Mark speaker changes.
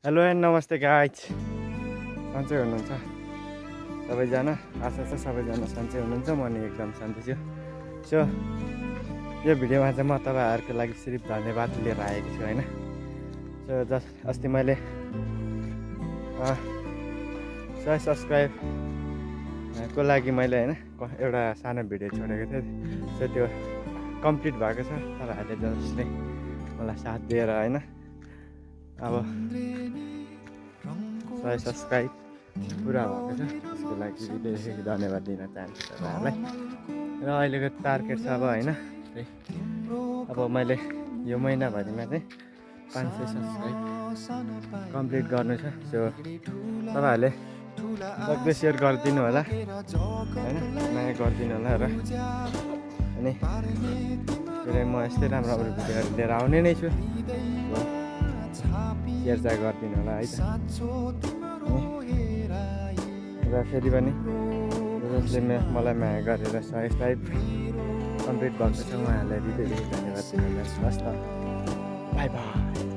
Speaker 1: Hello and नमस्ते guys, सन्चै हुनुहुन्छ सबैजना। आशा छ सबैजना सन्चै हुनुहुन्छ। म नि एकदम सन्चै छु। सो यो भिडियोमा चाहिँ म तपाईँहरूको लागि सिर्फ धन्यवाद लिएर आएको छु होइन। सो अस्ति मैले 100 सब्सक्राइब को लागि मैले होइन एउटा सानो भिडियो छोडेको थिएँ। सो त्यो कम्प्लिट भएको छ। तपाईँहरूले जसले मलाई साथ दिएर होइन अब 100 सब्सक्राइब पुरा भएको छ, त्यसको लागि विशेष धन्यवाद दिन चाहन्छु तपाईँहरूलाई। र अहिलेको टार्गेट छ अब होइन, अब मैले यो महिनाभरिमा चाहिँ 500 सब्सक्राइब कम्प्लिट गर्नु छ। सो तपाईँहरूले सक्दो सेयर गरिदिनु होला होइन, माया गरिदिनु होला। र अनि फेरि म यस्तै राम्रो राम्रो भिडियोहरू लिएर आउने नै छु। सेयर चाहिँ गरिदिनु होला है त। र फेरि पनि जसले मलाई माया गरेर सब्सक्राइब कम्प्लिट भएको छ उहाँहरूलाई हृदयदेखि धन्यवाद दिन चाहन्छु। हस् त, बाई बाई।